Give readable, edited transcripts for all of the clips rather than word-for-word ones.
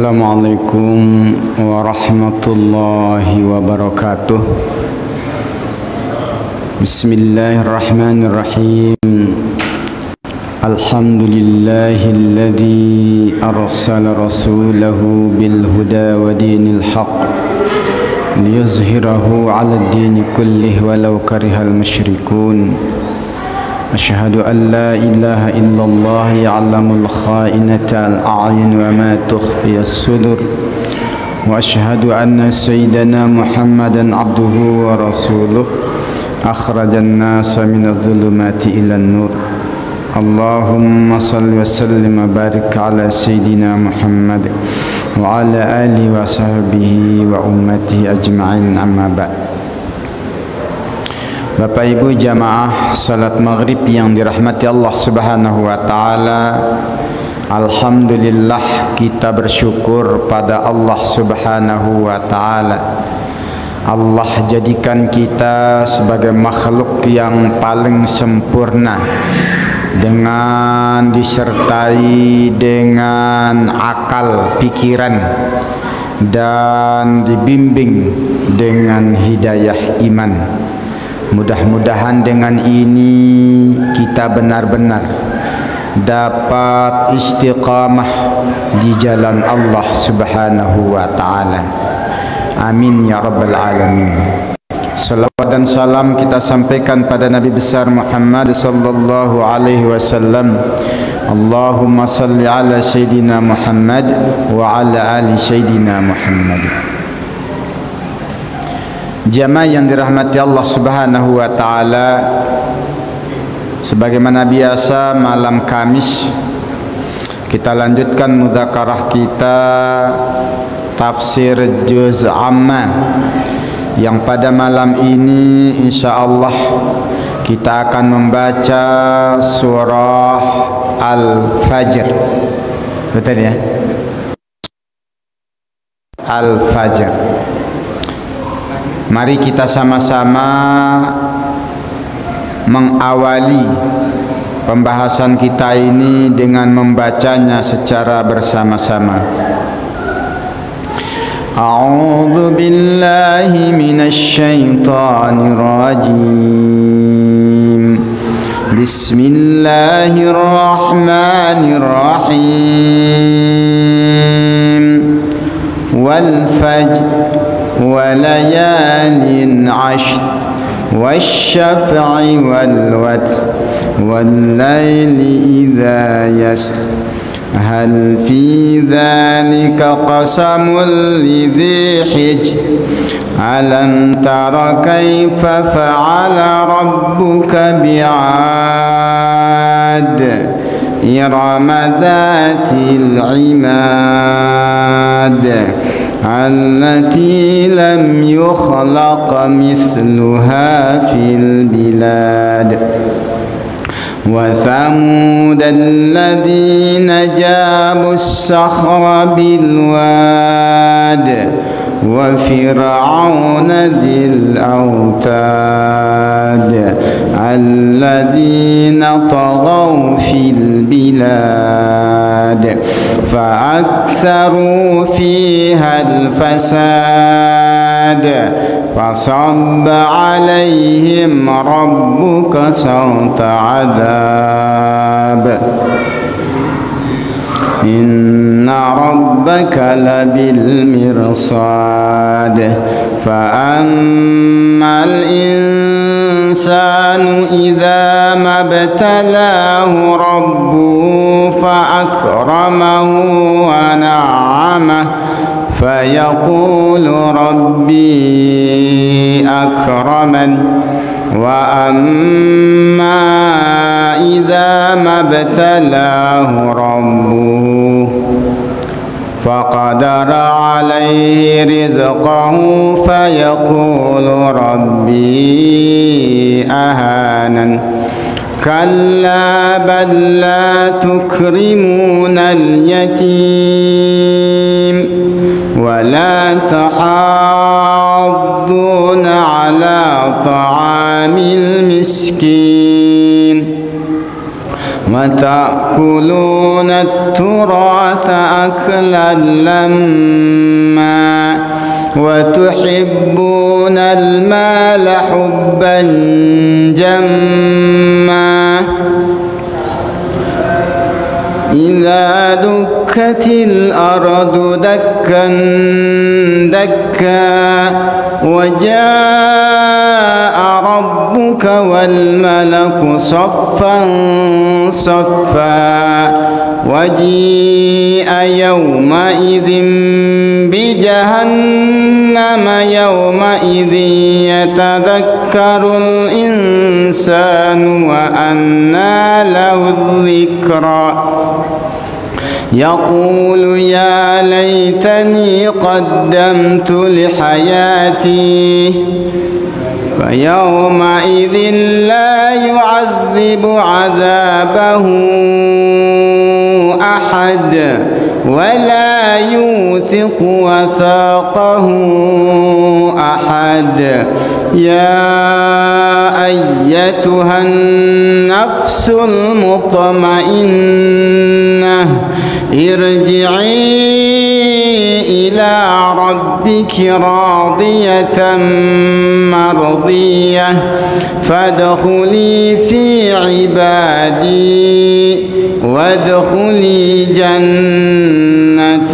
Assalamualaikum warahmatullahi wabarakatuh. Bismillahirrahmanirrahim. Alhamdulillahilladzi arsala rasulahu bil huda wa dinil haqq liyuzhirahu 'alad dini kullih walau karihal musyrikun. Asyhadu an la ilaha illallah ya'lamul kha'inata al-a'yun wa ma tukhfi as-sudur wa asyhadu anna sayyidana Muhammadan abduhu wa rasuluh akhrajan nasa minadh-dhulumati ilan nur. Allahumma salli wa sallim wa barik ala sayyidina Muhammad wa ala alihi wa sahbihi wa ummatihi ajma'in, amma ba'd. Bapak Ibu jamaah salat maghrib yang dirahmati Allah Subhanahu wa taala, alhamdulillah kita bersyukur pada Allah Subhanahu wa taala. Allah jadikan kita sebagai makhluk yang paling sempurna dengan disertai dengan akal pikiran dan dibimbing dengan hidayah iman. Mudah-mudahan dengan ini kita benar-benar dapat istiqamah di jalan Allah Subhanahu wa taala. Amin ya rabbal alamin. Salawat dan salam kita sampaikan pada Nabi besar Muhammad sallallahu alaihi wasallam. Allahumma salli ala sayyidina Muhammad wa ala ali sayyidina Muhammad. Jamaah yang dirahmati Allah Subhanahu wa taala, sebagaimana biasa malam Kamis kita lanjutkan mudzakarah kita tafsir juz amma, yang pada malam ini insyaallah kita akan membaca surah Al-Fajr. Betul ya? Al-Fajr. Mari kita sama-sama mengawali pembahasan kita ini dengan membacanya secara bersama-sama. A'udzu billahi minasy syaithanir rajim. Bismillahirrahmanirrahim. Wal fajr وليال عشر والشفع والوتر والليل إذا يسر هل في ذلك قسم لذي حجر ألم تر كيف فعل ربك بعاد إرم ذات العماد التي لم يخلق مثلها في البلاد وثمود الذين جابوا الصخر بالواد وفرعون ذي الأوتاد الذين طغوا في البلاد فأكثروا فيها الفساد فصب عليهم ربك سوط عذاب إن ربك لبالمرصاد فأما الإنسان إذا ما ابتلاه ربه فأكرمه ونعمه فيقول ربي أكرمن وأما إذا ما ابتلاه ربه فقدر عليه رزقه فيقول ربي أهانن كلا بل لا تكرمون اليتيم ولا تحاضون على طعام المسكين وتأكلون التراث أكلا لما وتحبون المال حبا جما إذا دكت الأرض دكا دكا وجاء ربك والملك صفا صفا وجيء يومئذ بجهنم يومئذ يتذكر الإنسان وأنى له الذكرى يقول يا ليتني قدمت لحياتي فيومئذ لا يعذب عذابه أحد ولا يوثق وثاقه أحد يا أيتها النفس المطمئنة ارجعي إلى ربك راضية مرضية فادخلي في عبادي وادخلي جنتي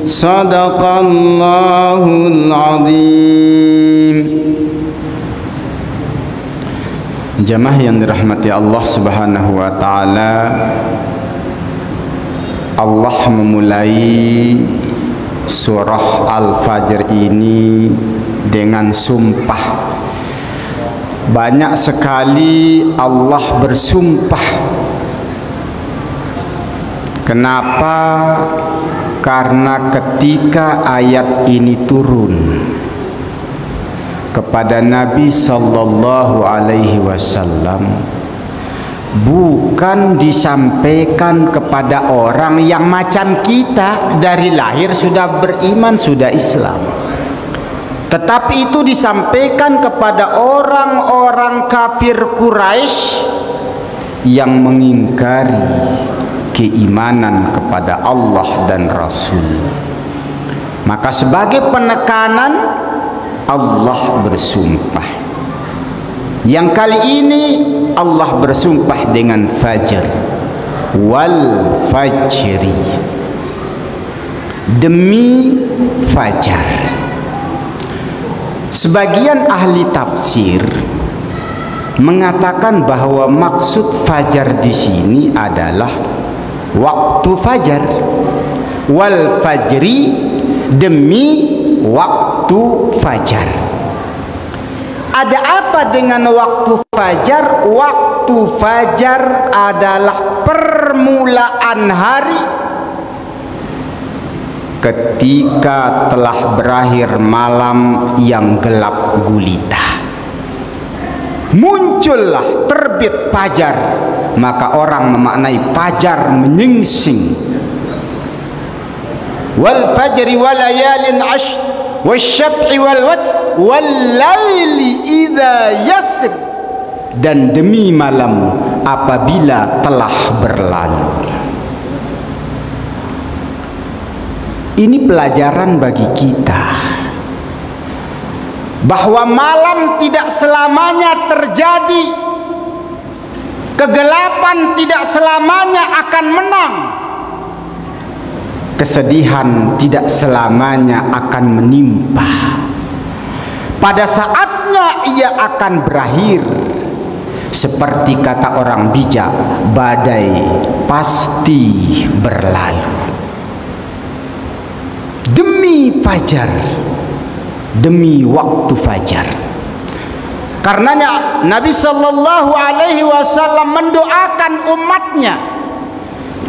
صدق الله العظيم. Jamaah yang dirahmati Allah Subhanahu wa taala, Allah memulai surah Al-Fajr ini dengan sumpah. Banyak sekali Allah bersumpah. Kenapa? Karena ketika ayat ini turun kepada Nabi sallallahu alaihi wasallam, bukan disampaikan kepada orang yang macam kita dari lahir sudah beriman, sudah Islam, tetapi itu disampaikan kepada orang-orang kafir Quraisy yang mengingkari keimanan kepada Allah dan Rasul. Maka sebagai penekanan Allah bersumpah. Yang kali ini Allah bersumpah dengan fajar, wal fajri, demi fajar. Sebagian ahli tafsir mengatakan bahwa maksud fajar di sini adalah waktu fajar, wal fajri, demi waktu fajar. Ada apa dengan waktu fajar? Waktu fajar adalah permulaan hari ketika telah berakhir malam yang gelap gulita. Muncullah terbit fajar, maka orang memaknai fajar menyingsing. Wal fajri wal layalin ashr wasyaf'i wal watr wal laili idza yasr, dan demi malam apabila telah berlalu. Ini pelajaran bagi kita bahwa malam tidak selamanya terjadi, kegelapan tidak selamanya akan menang, kesedihan tidak selamanya akan menimpa. Pada saatnya ia akan berakhir. Seperti kata orang bijak, badai pasti berlalu. Demi fajar, demi waktu fajar. Karenanya Nabi sallallahu alaihi wasallam mendoakan umatnya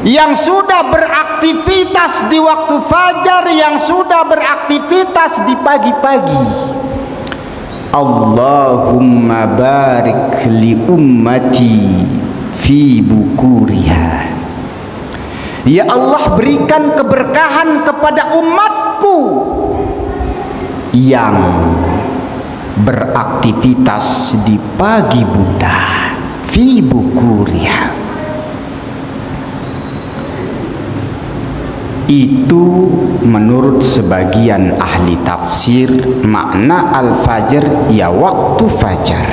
yang sudah beraktivitas di waktu fajar, yang sudah beraktivitas di pagi-pagi, Allahumma barik li ummati fi bukuriha. Ya Allah, berikan keberkahan kepada umatku yang beraktivitas di pagi buta, fi bukuriha. Itu menurut sebagian ahli tafsir makna al-fajr ya waktu fajar.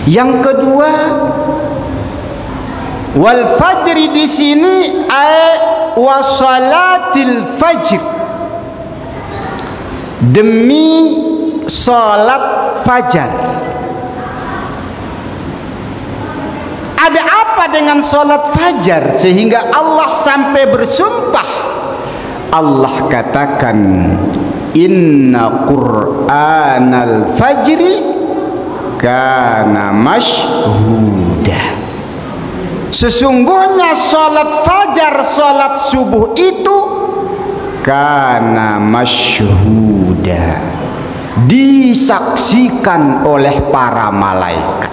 Yang kedua, wal fajri di sini wa salatil fajr, demi salat fajar. Ada apa dengan salat fajar sehingga Allah sampai bersumpah? Allah katakan inna qur'anal fajri kana mashhuda. Sesungguhnya salat fajar, salat subuh itu kana mashhuda, disaksikan oleh para malaikat.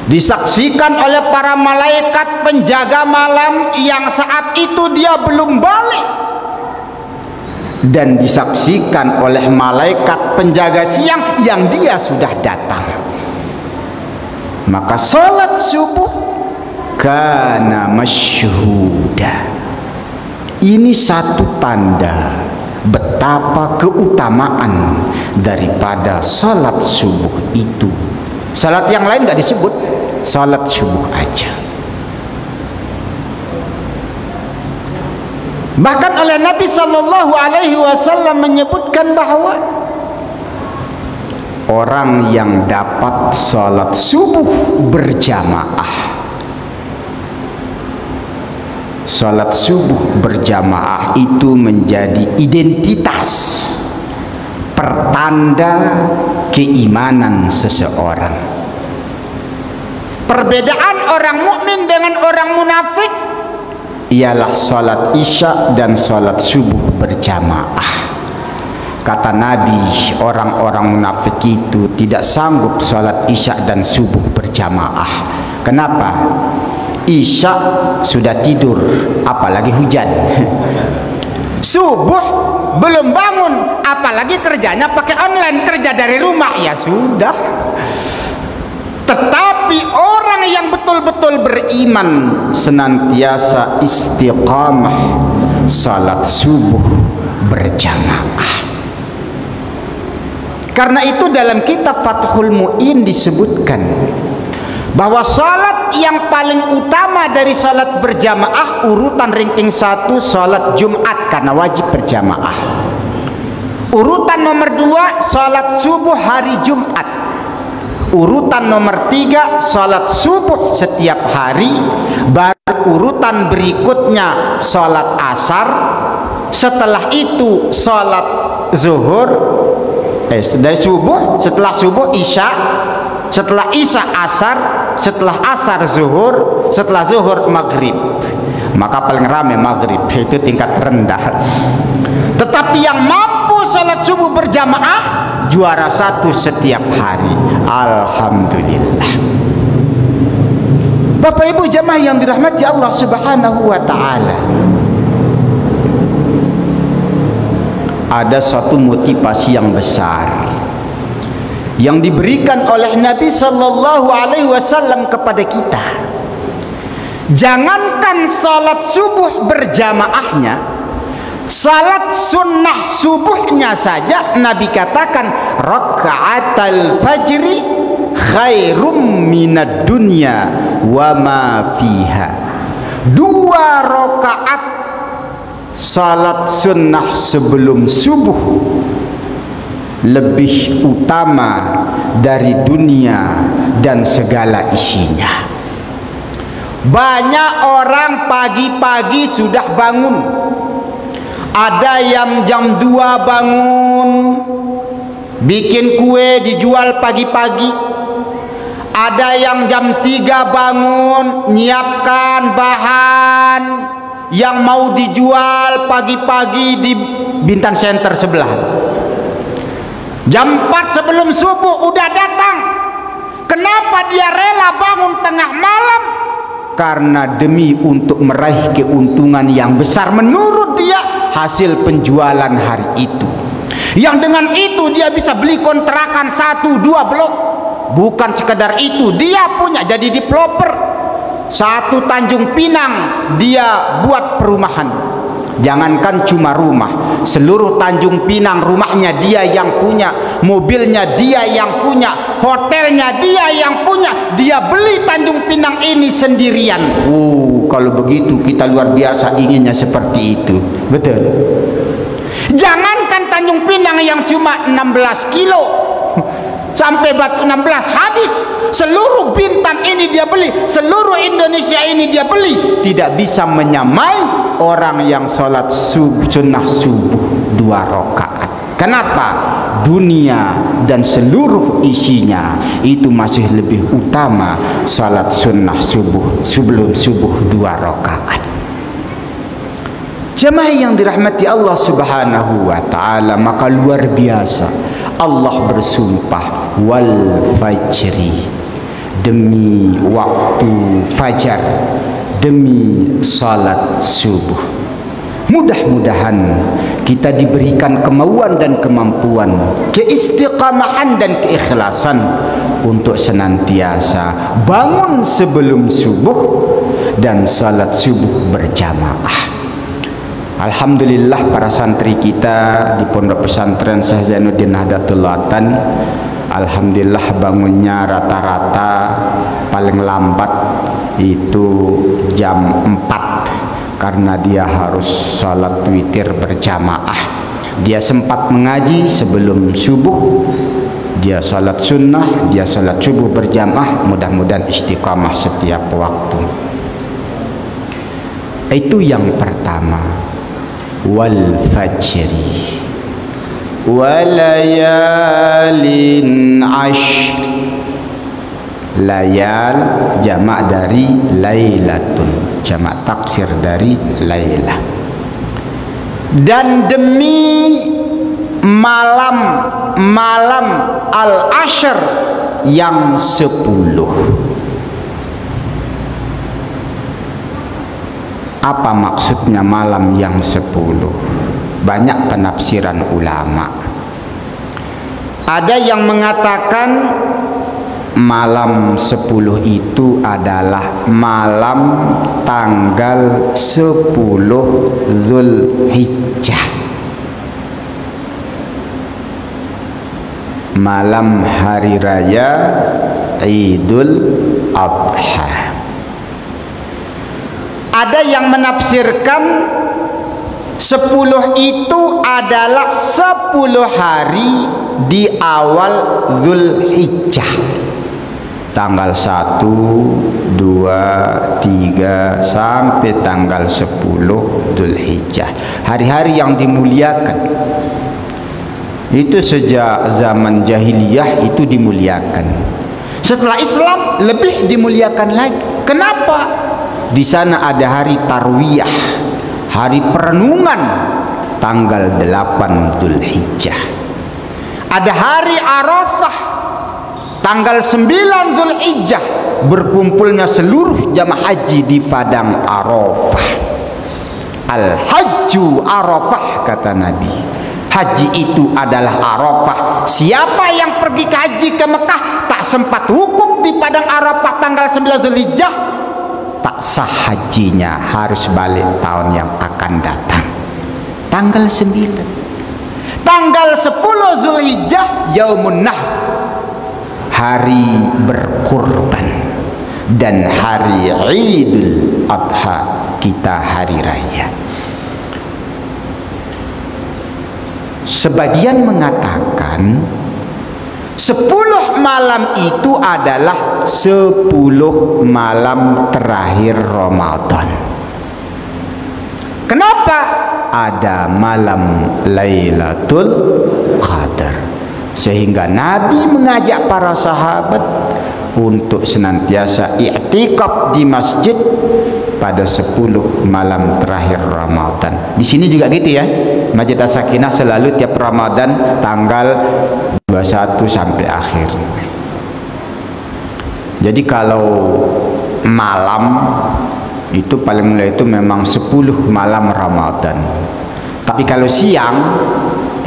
Disaksikan oleh para malaikat penjaga malam yang saat itu dia belum balik, dan disaksikan oleh malaikat penjaga siang yang dia sudah datang. Maka salat subuh kana masyhuda. Ini satu tanda betapa keutamaan daripada salat subuh itu. Salat yang lain nggak disebut, salat subuh aja. Bahkan oleh Nabi Sallallahu Alaihi Wasallam menyebutkan bahwa orang yang dapat salat subuh berjamaah, salat subuh berjamaah itu menjadi identitas, pertanda keimanan seseorang. Perbedaan orang mukmin dengan orang munafik ialah salat isya dan salat subuh berjamaah. Kata Nabi, orang-orang munafik itu tidak sanggup salat isya dan subuh berjamaah. Kenapa? Isya sudah tidur, apalagi hujan. Subuh belum bangun, apalagi kerjanya pakai online, kerja dari rumah, ya sudah. Tetapi orang yang betul-betul beriman senantiasa istiqamah salat subuh berjamaah. Karena itu dalam kitab Fathul Mu'in disebutkan bahwa salat yang paling utama dari salat berjamaah, urutan ranking 1 salat Jumat karena wajib berjamaah. Urutan nomor 2 salat subuh hari Jumat. Urutan nomor 3 salat subuh setiap hari. Baru urutan berikutnya salat asar. Setelah itu salat zuhur, dari subuh, setelah subuh isya, setelah isya asar, setelah asar zuhur, setelah zuhur maghrib. Maka paling ramai maghrib, itu tingkat rendah. Tetapi yang mampu salat subuh berjamaah juara 1 setiap hari. Alhamdulillah. Bapak Ibu jamaah yang dirahmati Allah Subhanahu wa taala, ada satu motivasi yang besar yang diberikan oleh Nabi Sallallahu Alaihi Wasallam kepada kita. Jangankan salat subuh berjamaahnya, salat sunnah subuhnya saja Nabi katakan raka'atal fajri khairum minad dunya wa ma fiha. 2 rakaat salat sunnah sebelum subuh lebih utama dari dunia dan segala isinya. Banyak orang pagi-pagi sudah bangun. Ada yang jam 2 bangun, bikin kue dijual pagi-pagi. Ada yang jam 3 bangun, nyiapkan bahan yang mau dijual pagi-pagi di Bintan Center sebelah. Jam 4 sebelum subuh udah datang. Kenapa dia rela bangun tengah malam? Karena demi untuk meraih keuntungan yang besar menurut dia hasil penjualan hari itu. Yang dengan itu dia bisa beli kontrakan 1-2 blok. Bukan sekedar itu, dia punya jadi developer. Satu Tanjung Pinang dia buat perumahan. Jangankan cuma rumah, seluruh Tanjung Pinang rumahnya dia yang punya, mobilnya dia yang punya, hotelnya dia yang punya. Dia beli Tanjung Pinang ini sendirian. Kalau begitu kita luar biasa inginnya seperti itu. Betul. Jangankan Tanjung Pinang yang cuma 16 kilo sampai Batu 16 habis, seluruh Bintan ini dia beli, seluruh Indonesia ini dia beli. Tidak bisa menyamai orang yang sholat sunnah subuh 2 rakaat. Kenapa? Dunia dan seluruh isinya itu masih lebih utama sholat sunnah subuh sebelum subuh 2 rakaat. Jemaah yang dirahmati Allah Subhanahu wa ta'ala, maka luar biasa Allah bersumpah wal fajri, demi waktu fajar, demi salat subuh. Mudah-mudahan kita diberikan kemauan dan kemampuan, keistiqamahan dan keikhlasan untuk senantiasa bangun sebelum subuh dan salat subuh berjamaah. Alhamdulillah para santri kita di Pondok Pesantren Syekh Zainuddin Nahdlatul Ulama, alhamdulillah bangunnya rata-rata paling lambat itu jam 4 karena dia harus salat witir berjamaah. Dia sempat mengaji sebelum subuh, dia salat sunnah, dia salat subuh berjamaah. Mudah-mudahan istiqamah setiap waktu. Itu yang pertama. Wal fajri walayalin ashr. Layal jamak dari lailatun, jamak taksir dari lailah. Dan demi malam-malam al-ashr yang 10. Apa maksudnya malam yang 10? Banyak penafsiran ulama. Ada yang mengatakan malam 10 itu adalah malam tanggal 10 Zulhijjah, malam hari raya Idul Adha. Ada yang menafsirkan 10 itu adalah 10 hari di awal Zulhijjah, tanggal 1, 2, 3 sampai tanggal 10 Zulhijjah. Hari-hari yang dimuliakan. Itu sejak zaman jahiliyah itu dimuliakan. Setelah Islam lebih dimuliakan lagi. Kenapa? Di sana ada hari tarwiyah, hari perenungan tanggal 8 Zulhijjah. Ada hari Arafah tanggal 9 Zulhijjah, berkumpulnya seluruh jamaah haji di padang Arafah. Al-hajju Arafah, kata Nabi. Haji itu adalah Arafah. Siapa yang pergi ke haji ke Mekah tak sempat wukuf di padang Arafah tanggal 9 Zulhijjah, tak sah hajinya, harus balik tahun yang akan datang. Tanggal 9, tanggal 10 Zulhijjah Yaumun Nahr, hari berkurban, dan hari Idul Adha, kita hari raya. Sebagian mengatakan 10 malam itu adalah 10 malam terakhir Ramadan. Kenapa? Ada malam Lailatul Qadar, sehingga Nabi mengajak para sahabat untuk senantiasa i'tikaf di masjid pada 10 malam terakhir Ramadan. Di sini juga gitu ya. Masjid As-Sakinah selalu tiap Ramadan tanggal 21 sampai akhir. Jadi kalau malam itu paling mulai itu memang 10 malam Ramadan. Tapi kalau siang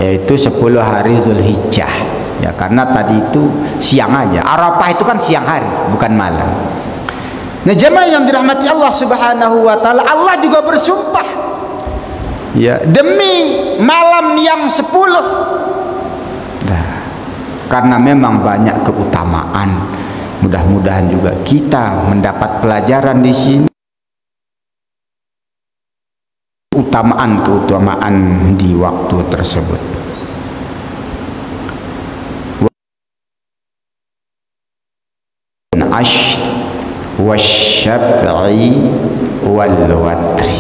yaitu 10 hari Zulhijjah. Ya karena tadi itu siang aja. Arafah itu kan siang hari, bukan malam. Nah, jemaah yang dirahmati Allah Subhanahu wa taala, Allah juga bersumpah ya demi malam yang 10. Nah, karena memang banyak keutamaan. Mudah-mudahan juga kita mendapat pelajaran di sini. Keutamaan di waktu tersebut. Ashr wasyaf'i wal watri.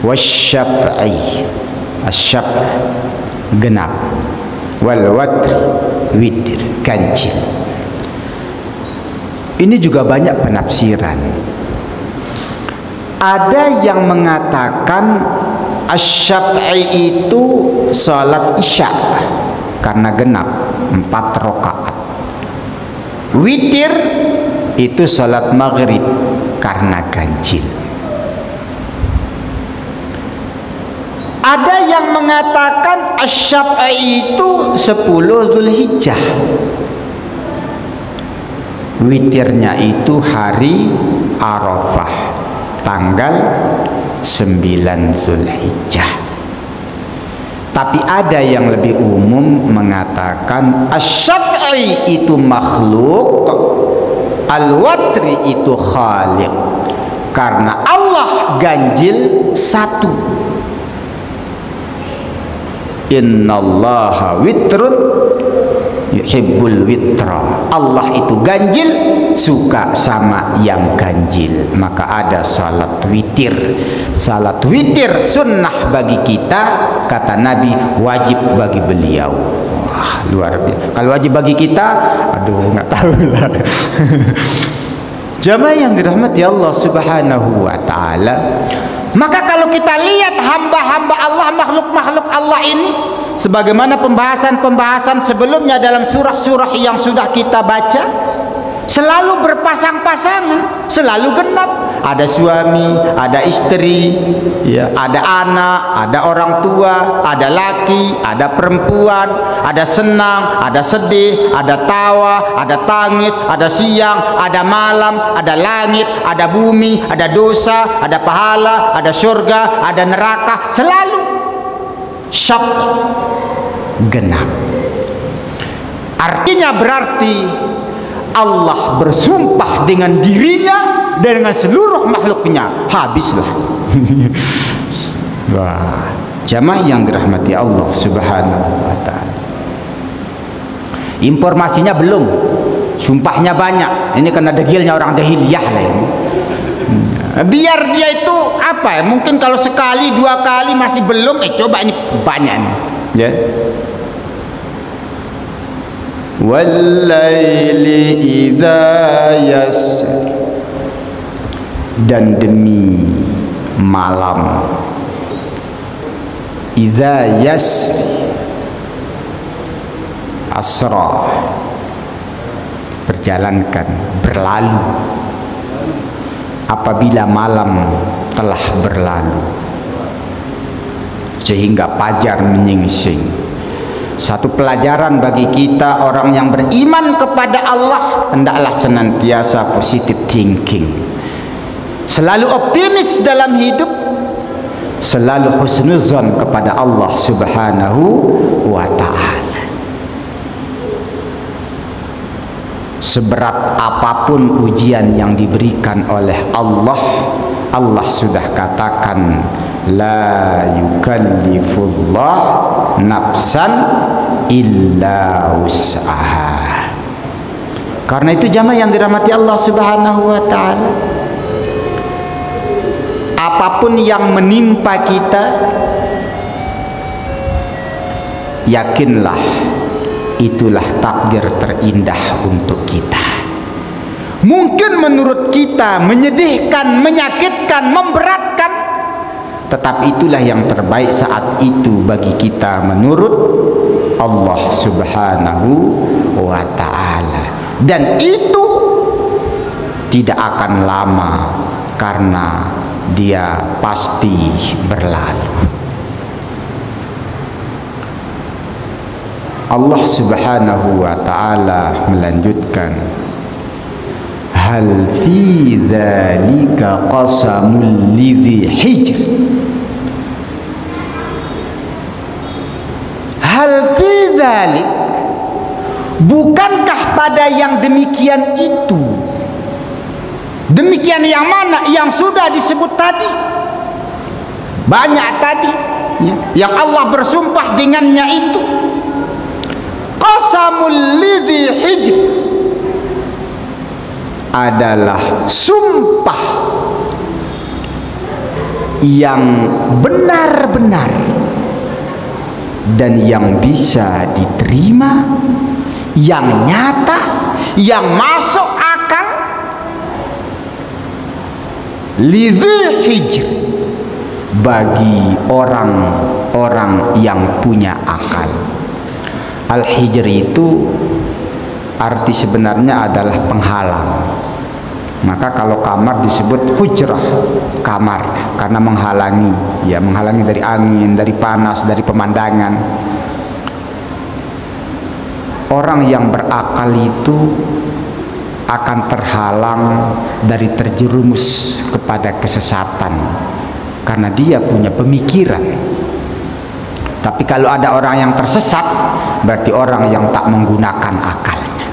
Wasyaf'i, asyaf' genap, wal watri witir, ganjil. Ini juga banyak penafsiran. Ada yang mengatakan asy-syaf'i itu salat isya karena genap 4 rakaat. Witir itu salat maghrib karena ganjil. Ada yang mengatakan asy-syaf'i itu 10 Zulhijjah. Witirnya itu hari Arafah, tanggal 9 Zulhijjah. Tapi ada yang lebih umum mengatakan asy-syaf'i itu makhluk, al-watri itu khaliq. Karena Allah ganjil 1. Innallaha witrun yuhibbul witra. Allah itu ganjil, suka sama yang ganjil. Maka ada salat witir. Salat witir sunnah bagi kita, kata Nabi, wajib bagi beliau. Wah, luar biasa. Kalau wajib bagi kita, aduh nggak tahu lah. Jamaah yang dirahmati Allah Subhanahu wa taala, maka kalau kita lihat hamba-hamba Allah, makhluk-makhluk Allah ini, sebagaimana pembahasan-pembahasan sebelumnya dalam surah-surah yang sudah kita baca, selalu berpasang-pasangan, selalu genap. Ada suami, ada istri, ya, ada anak, ada orang tua, ada laki, ada perempuan, ada senang, ada sedih, ada tawa, ada tangis, ada siang, ada malam, ada langit, ada bumi, ada dosa, ada pahala, ada surga, ada neraka, selalu syaf genap. Artinya berarti Allah bersumpah dengan dirinya dan dengan seluruh makhluknya, habislah. Wah, jamaah yang dirahmati Allah Subhanahu wa taala. Informasinya belum, sumpahnya banyak. Ini karena degilnya orang jahiliyah lah ini. Biar dia itu apa ya? Mungkin kalau sekali 2 kali masih belum, coba ini banyak nih. Ya. Wal-laili idza yasr, dan demi malam idza yasri, asra, berjalankan, berlalu. Apabila malam telah berlalu sehingga fajar menyingsing. Satu pelajaran bagi kita orang yang beriman kepada Allah, hendaklah senantiasa positive thinking, selalu optimis dalam hidup, selalu husnuzon kepada Allah Subhanahu wa ta'ala. Seberat apapun ujian yang diberikan oleh Allah, Allah sudah katakan la yukallifullah nafsan illa wus'aha. Karena itu jamaah yang dirahmati Allah Subhanahu wa ta'ala, apapun yang menimpa kita, yakinlah itulah takdir terindah untuk kita. Mungkin menurut kita menyedihkan, menyakitkan, memberatkan, tetapi itulah yang terbaik saat itu bagi kita menurut Allah Subhanahu wa ta'ala. Dan itu tidak akan lama karena dia pasti berlalu. Allah Subhanahu wa ta'ala melanjutkan, hal fi dzalika qasamul lidzi hijr. Hal fi dzalik, bukankah pada yang demikian itu? Demikian yang mana? Yang sudah disebut tadi. Banyak tadi ya, yang Allah bersumpah dengannya itu. Qasamul lidzi hijr adalah sumpah yang benar-benar dan yang bisa diterima, yang nyata, yang masuk akal. Lidzi hijr, bagi orang-orang yang punya akal. Al-hijr itu arti sebenarnya adalah penghalang. Maka kalau kamar disebut hujrah, kamar, karena menghalangi, ya, menghalangi dari angin, dari panas, dari pemandangan. Orang yang berakal itu akan terhalang dari terjerumus kepada kesesatan karena dia punya pemikiran. Tapi kalau ada orang yang tersesat, berarti orang yang tak menggunakan akalnya.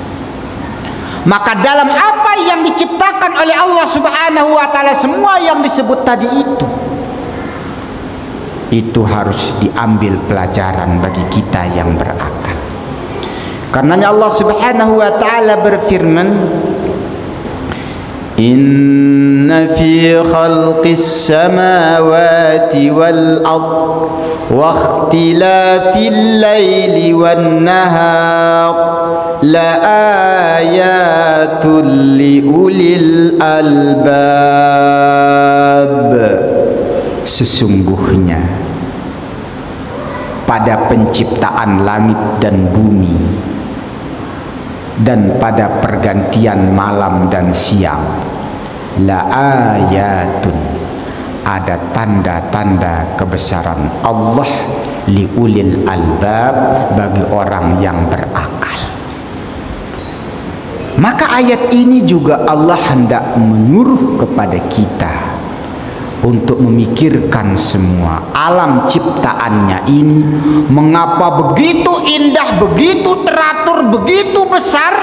Maka dalam apa yang diciptakan oleh Allah Subhanahu wa ta'ala, semua yang disebut tadi itu harus diambil pelajaran bagi kita yang berakal. Karenanya Allah Subhanahu wa ta'ala berfirman, inna fi khalqis samawati wal ard wa ikhtilafil laili wan nahar la ayatul li ulil albab. Sesungguhnya pada penciptaan langit dan bumi dan pada pergantian malam dan siang, la ayatun, ada tanda-tanda kebesaran Allah, li ulil albab, bagi orang yang berakal. Maka ayat ini juga Allah hendak menyuruh kepada kita untuk memikirkan semua alam ciptaannya ini, mengapa begitu indah, begitu teratur, begitu besar.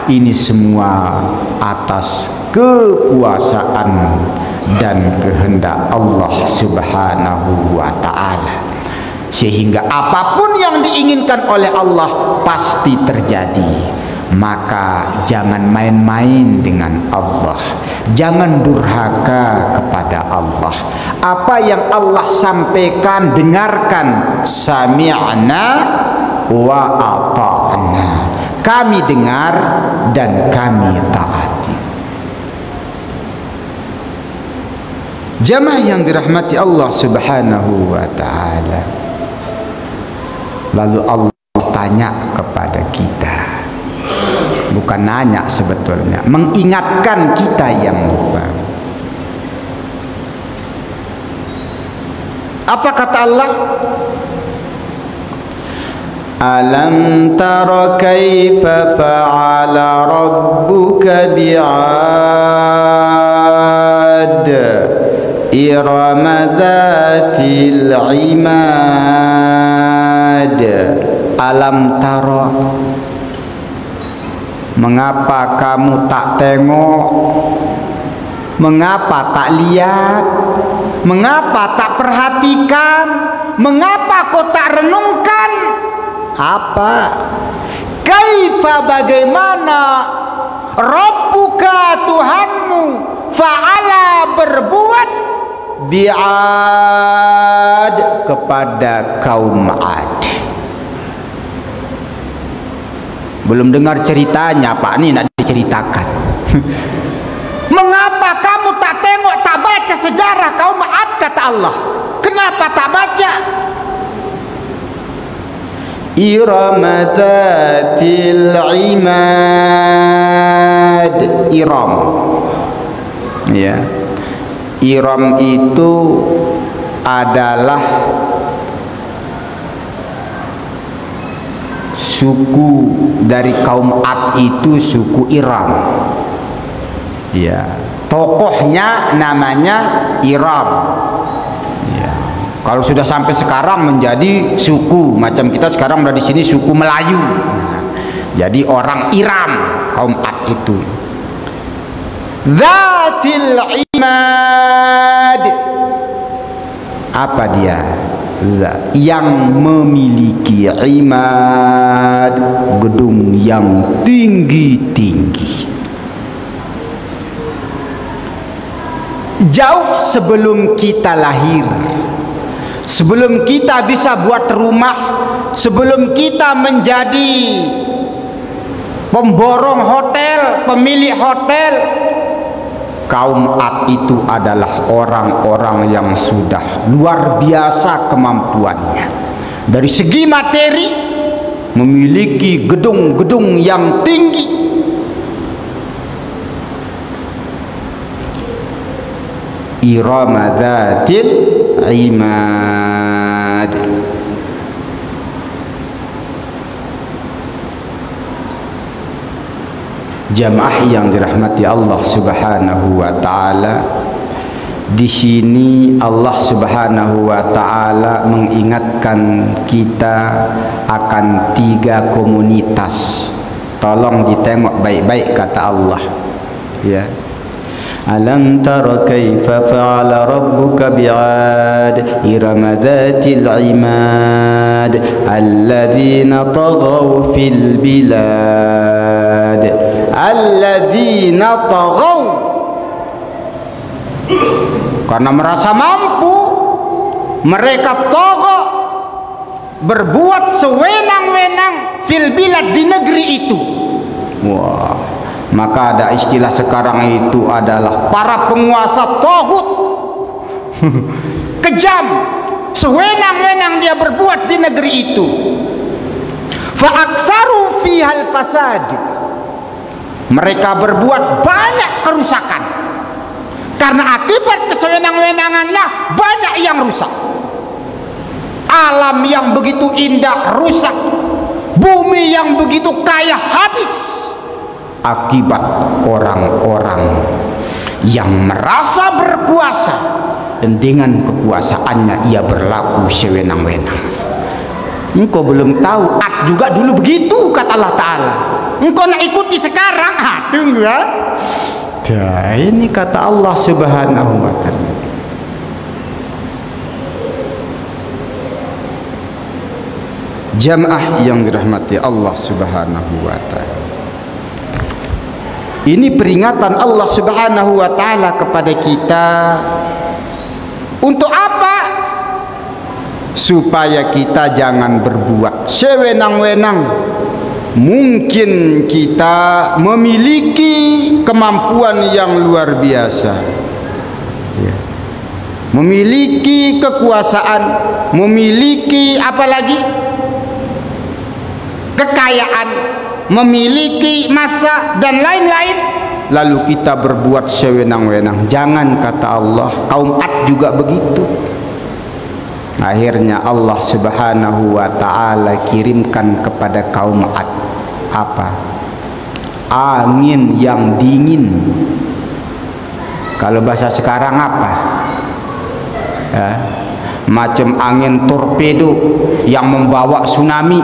Ini semua atas kekuasaan dan kehendak Allah Subhanahu wa ta'ala, sehingga apapun yang diinginkan oleh Allah pasti terjadi. Maka jangan main-main dengan Allah, jangan durhaka kepada Allah. Apa yang Allah sampaikan, dengarkan. Sami'na wa ata'na, kami dengar dan kami taati. Jamaah yang dirahmati Allah Subhanahu wa ta'ala, lalu Allah tanya kepada kita, bukan nanya sebetulnya, mengingatkan kita yang lupa. Apa kata Allah? Alam tara kaifa fa'ala rabbuka bi'ad irama dzatil imad. Alam tara, mengapa kamu tak tengok? Mengapa tak lihat? Mengapa tak perhatikan? Mengapa kau tak renungkan? Apa? Kaifa, bagaimana? Rabbuka, Tuhanmu, fa'ala, berbuat, bi'ad, kepada kaum Ad. Belum dengar ceritanya, Pak, ini nak diceritakan. Mengapa kamu tak tengok, tak baca sejarah kaum Ad, kata Allah? Kenapa tak baca? Irama dzatil imad. Iram, ya, Iram itu adalah suku dari kaum Ad itu suku Iram. Ya, tokohnya namanya Iram. Ya. Kalau sudah sampai sekarang menjadi suku, macam kita sekarang udah di sini suku Melayu. Nah, jadi orang Iram, kaum Ad itu. Dzatil imad. Apa dia? Yang memiliki imad, gedung yang tinggi-tinggi. Jauh sebelum kita lahir, sebelum kita bisa buat rumah, sebelum kita menjadi pemborong hotel, pemilik hotel, kaum Ad itu adalah orang-orang yang sudah luar biasa kemampuannya. Dari segi materi, memiliki gedung-gedung yang tinggi. Iram dzatil imad. Jamaah yang dirahmati Allah Subhanahu wa taala, di sini Allah Subhanahu wa taala mengingatkan kita akan 3 komunitas. Tolong ditengok baik-baik kata Allah. Ya. Alam tara kaifa fa'ala rabbuka bi'ad Iram dzatil imad alladzina taghaw fil bilad. Alladzina taghaw, karena merasa mampu mereka tagha, berbuat sewenang-wenang fil bilad, di negeri itu. Wah, maka ada istilah sekarang itu adalah para penguasa taghut. Kejam, sewenang-wenang dia berbuat di negeri itu. Fa aktsaru fihal fasad, mereka berbuat banyak kerusakan. Karena akibat kesewenang-wenangannya banyak yang rusak. Alam yang begitu indah rusak, bumi yang begitu kaya habis. Akibat orang-orang yang merasa berkuasa dan dengan kekuasaannya ia berlaku sewenang-wenang. Engkau belum tahu, Ad juga dulu begitu kata Allah Ta'ala. Engkau nak ikuti sekarang, tunggu ya. Dah, ini kata Allah Subhanahu wa ta'ala. Jamaah yang dirahmati Allah Subhanahu wa ta'ala, ini peringatan Allah Subhanahu wa ta'ala kepada kita. Untuk apa? Supaya kita jangan berbuat sewenang-wenang. Mungkin kita memiliki kemampuan yang luar biasa, ya, memiliki kekuasaan, memiliki apa lagi, kekayaan, memiliki masa dan lain-lain, lalu kita berbuat sewenang-wenang. Jangan, kata Allah. Kaum Ad juga begitu. Akhirnya Allah Subhanahu wa ta'ala kirimkan kepada kaum Ad apa? Angin yang dingin. Kalau bahasa sekarang apa? Ya, macam angin torpedo yang membawa tsunami.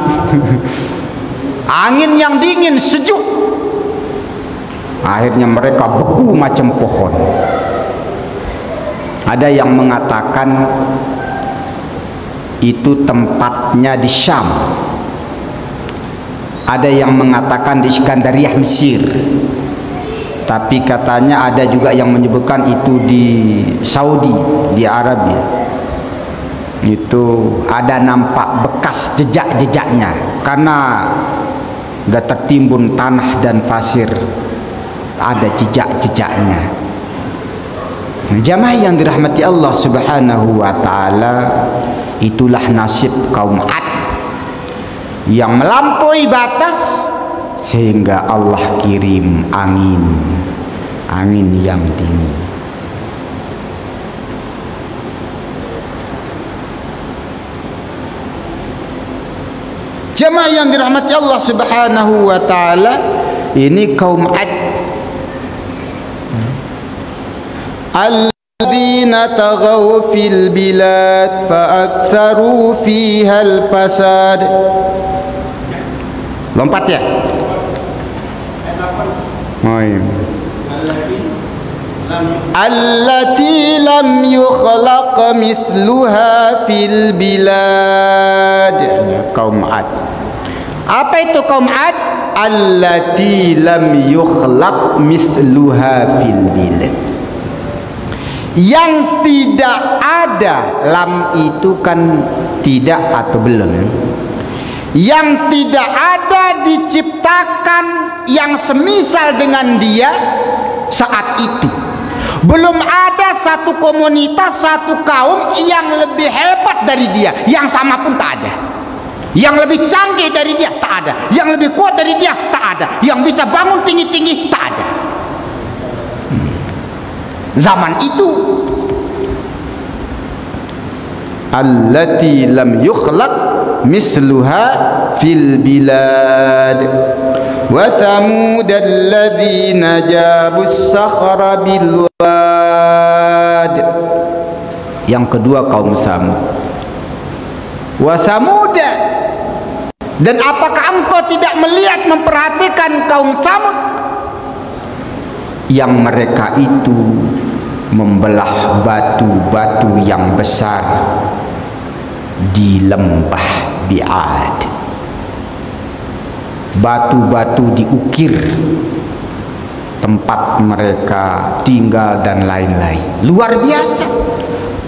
Angin yang dingin, sejuk. Akhirnya mereka beku macam pohon. Ada yang mengatakan itu tempatnya di Syam, ada yang mengatakan di Iskandariyah, Mesir, tapi katanya ada juga yang menyebutkan itu di Saudi, di Arabia. Itu ada nampak bekas jejak-jejaknya karena sudah tertimbun tanah dan pasir, ada jejak-jejaknya. Jamaah yang dirahmati Allah Subhanahu wa ta'ala, itulah nasib kaum Ad yang melampaui batas sehingga Allah kirim angin yang dingin. Jemaah yang dirahmati Allah Subhanahu wa taala, ini kaum Ad. Alladzina taghaw fil bilad fa aktsaru fiha al fasad. Lompat ya. Oh iya. Allati lam yukhlaq mithluha fil bilad. Kaum Ad. Apa itu kaum Ad? Allati lam yukhlaq mithluha fil bilad. Yang tidak ada, lam itu kan tidak atau belum. Yang tidak ada diciptakan yang semisal dengan dia saat itu. Belum ada satu komunitas, satu kaum yang lebih hebat dari dia, yang sama pun tak ada. Yang lebih canggih dari dia tak ada, yang lebih kuat dari dia tak ada, yang bisa bangun tinggi-tinggi tak ada. Zaman itu allati lam yukhlaq misluha fil bilad wa thamud alladzina jabus sakhra bil wad. Yang kedua kaum Samud. Wa Samud, dan apakah engkau tidak melihat, memperhatikan kaum Samud yang mereka itu membelah batu-batu yang besar di lembah Bi'ad. Batu-batu diukir tempat mereka tinggal dan lain-lain. Luar biasa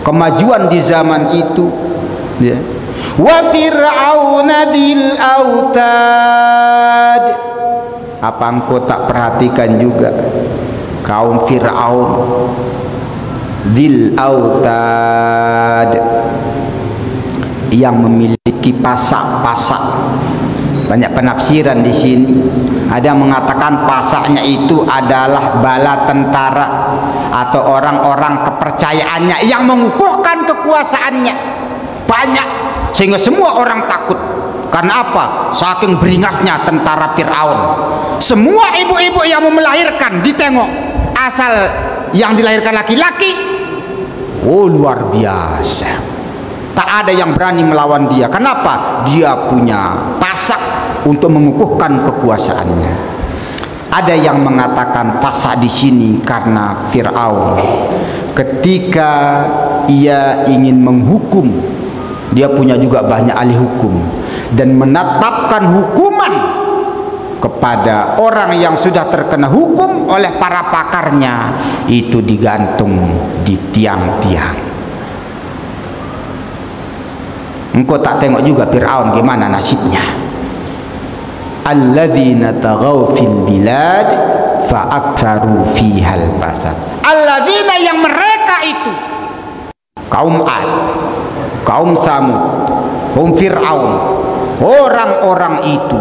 kemajuan di zaman itu, ya. Wa fir'auna dil autad. Apa engkau tak perhatikan juga kaum Fir'aun dil autad, yang memiliki pasak-pasak. Banyak penafsiran di sini. Ada yang mengatakan pasaknya itu adalah bala tentara atau orang-orang kepercayaannya yang mengukuhkan kekuasaannya. Banyak, sehingga semua orang takut. Karena apa? Saking beringasnya tentara Fir'aun. Semua ibu-ibu yang mau melahirkan ditengok, asal yang dilahirkan laki-laki, oh luar biasa. Tak ada yang berani melawan dia. Kenapa? Dia punya pasak untuk mengukuhkan kekuasaannya. Ada yang mengatakan pasak di sini karena Fir'aun ketika ia ingin menghukum, dia punya juga banyak ahli hukum, dan menetapkan hukuman kepada orang yang sudah terkena hukum oleh para pakarnya, itu digantung di tiang-tiang. Engkau tak tengok juga Fir'aun gimana nasibnya. Alladzina taghaw fil bilad fa aktsaru fihal fasad. Alladzina, yang mereka itu kaum Ad, kaum Samud, kaum Fir'aun. Orang-orang itu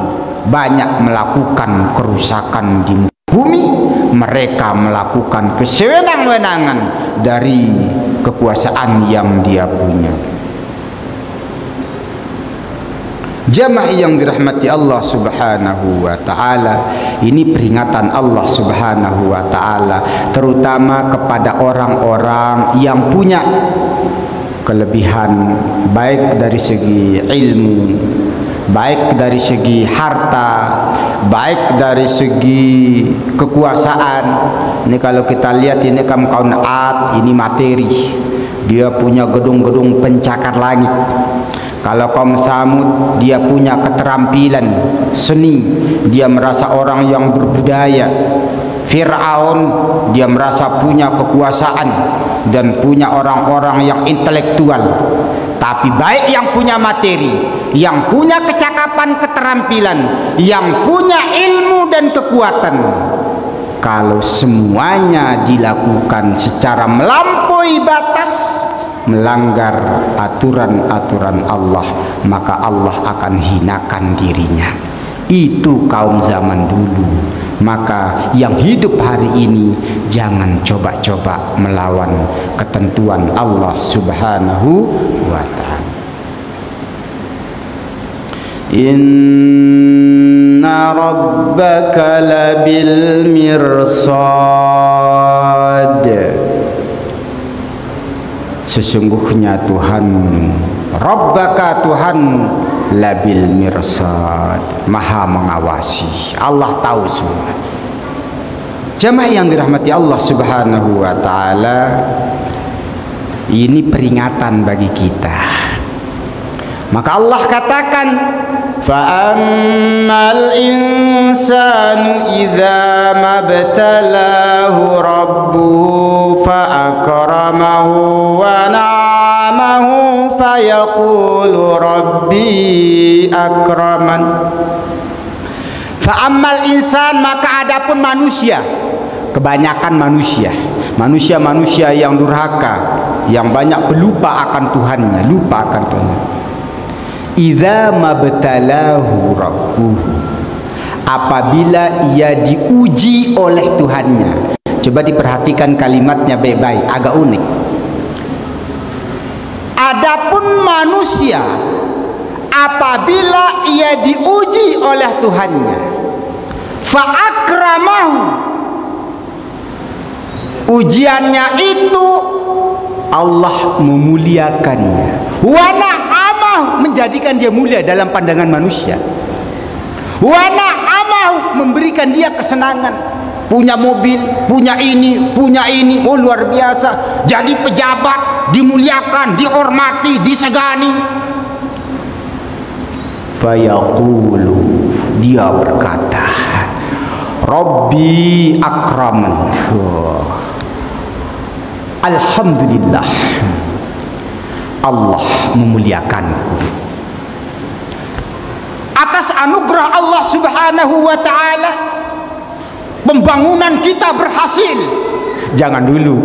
banyak melakukan kerusakan di bumi. Mereka melakukan kesewenang-wenangan dari kekuasaan yang dia punya. Jamaah yang dirahmati Allah Subhanahu wa ta'ala, ini peringatan Allah Subhanahu wa ta'ala terutama kepada orang-orang yang punya kelebihan, baik dari segi ilmu, baik dari segi harta, baik dari segi kekuasaan. Ini kalau kita lihat, ini kaum Ad, ini materi, dia punya gedung-gedung pencakar langit. Kalau kaum Samud, dia punya keterampilan seni, dia merasa orang yang berbudaya. Fir'aun, dia merasa punya kekuasaan dan punya orang-orang yang intelektual. Tapi baik yang punya materi, yang punya kecakapan, keterampilan, yang punya ilmu dan kekuatan, kalau semuanya dilakukan secara melampaui batas, melanggar aturan-aturan Allah, maka Allah akan hinakan dirinya. Itu kaum zaman dulu. Maka yang hidup hari ini jangan coba-coba melawan ketentuan Allah Subhanahu wa ta'ala. Inna rabbaka labil mirsad. Sesungguhnya Tuhanmu, Rabbaka Tuhanmu, labil mirsad, maha mengawasi. Allah tahu semua. Jamaah yang dirahmati Allah Subhanahu wa ta'ala, ini peringatan bagi kita. Maka Allah katakan, fa'ammal insanu idza mabtalahu rabbuhu fa'akramahu wa na'amahu fayaqulu rabbi akraman. Fa'ammal insan, maka adapun manusia, kebanyakan manusia yang durhaka, yang banyak pelupa akan Tuhannya, lupa akan Tuhannya. Idza mabtalahu rabbuhu, apabila ia diuji oleh Tuhannya. Coba diperhatikan kalimatnya baik-baik, agak unik. Adapun manusia apabila ia diuji oleh Tuhannya, fa'akramahu, ujiannya itu Allah memuliakannya, wa na'amahu, menjadikan dia mulia dalam pandangan manusia, wa na'amahu, memberikan dia kesenangan, punya mobil, punya ini, oh luar biasa, jadi pejabat, dimuliakan, dihormati, disegani. Fayaqulu, dia berkata, Rabbi akraman, alhamdulillah, Allah memuliakanku atas anugerah Allah Subhanahu wa ta'ala. Pembangunan kita berhasil, jangan dulu.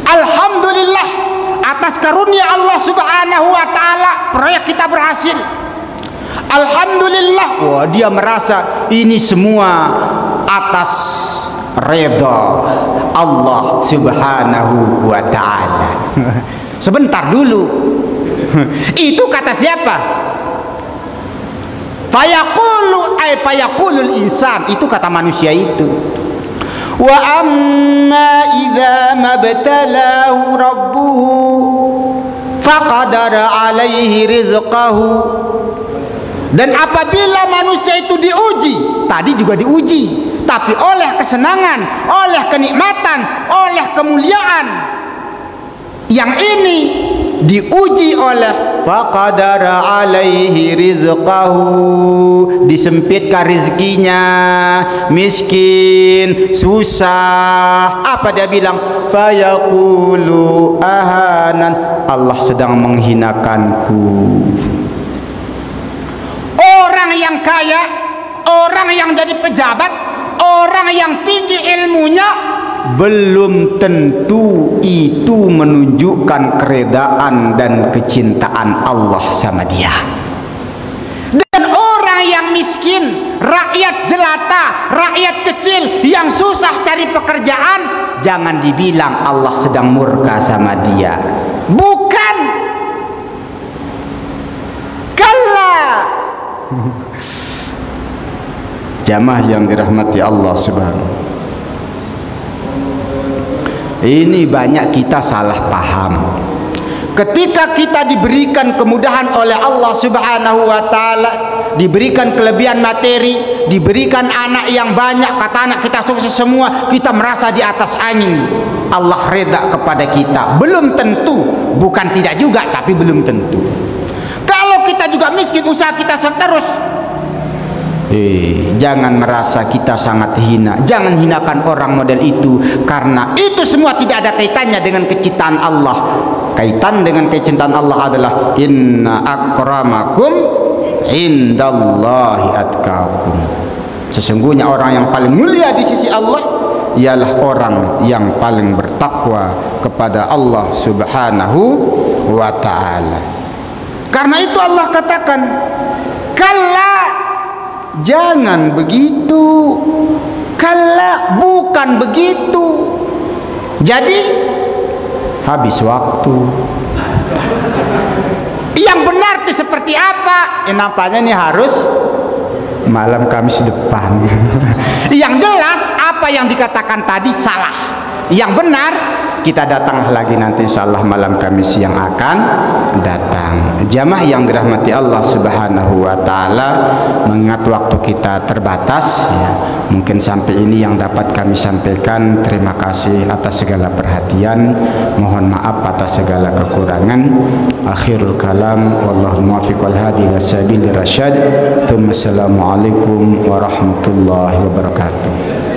Alhamdulillah, atas karunia Allah Subhanahu wa ta'ala proyek kita berhasil. Alhamdulillah, wah, dia merasa ini semua atas redha Allah Subhanahu wa ta'ala. Sebentar dulu, itu kata siapa? Fayaqulul insan, itu kata manusia itu. Wa amma idza mabtalahu rabbuhu faqadara alaihi rizqahu. Dan apabila manusia itu diuji, tadi juga diuji, tapi oleh kesenangan, oleh kenikmatan, oleh kemuliaan. Yang ini diuji oleh faqadara alaihi rizqahu, disempitkan rezekinya, miskin, susah. Apa dia bilang? Fayaqulu ahanan, Allah sedang menghinakanku. Orang yang kaya, orang yang jadi pejabat, orang yang tinggi ilmunya, belum tentu itu menunjukkan keredaan dan kecintaan Allah sama dia. Dan orang yang miskin, rakyat jelata, rakyat kecil yang susah cari pekerjaan, jangan dibilang Allah sedang murka sama dia. Bukan. Kalla. Jamaah yang dirahmati Allah Subhanahu. Ini banyak kita salah paham. Ketika kita diberikan kemudahan oleh Allah Subhanahu wa ta'ala, diberikan kelebihan materi, diberikan anak yang banyak, kata anak kita sukses semua, kita merasa di atas angin. Allah reda kepada kita. Belum tentu, bukan tidak juga, tapi belum tentu. Kalau kita juga miskin, usaha kita terus, jangan merasa kita sangat hina. Jangan hinakan orang model itu, karena itu semua tidak ada kaitannya dengan kecintaan Allah. Kaitan dengan kecintaan Allah adalah inna akramakum indallahi atqakum. Sesungguhnya orang yang paling mulia di sisi Allah ialah orang yang paling bertakwa kepada Allah Subhanahu wa ta'ala. Karena itu Allah katakan, kalla, jangan begitu. Kalla, bukan begitu. Jadi habis waktu. Yang benar itu seperti apa? Nampaknya ini harus malam Kamis depan. Yang jelas apa yang dikatakan tadi salah. Yang benar kita datang lagi nanti insyaallah malam Kamis yang akan datang. Jamaah yang dirahmati Allah Subhanahu wa taala, mengingat waktu kita terbatas ya, mungkin sampai ini yang dapat kami sampaikan. Terima kasih atas segala perhatian, mohon maaf atas segala kekurangan. Akhirul kalam, wallahu muwaffiq wal hadi ila sabilir rasyad. Assalamualaikum warahmatullahi wabarakatuh.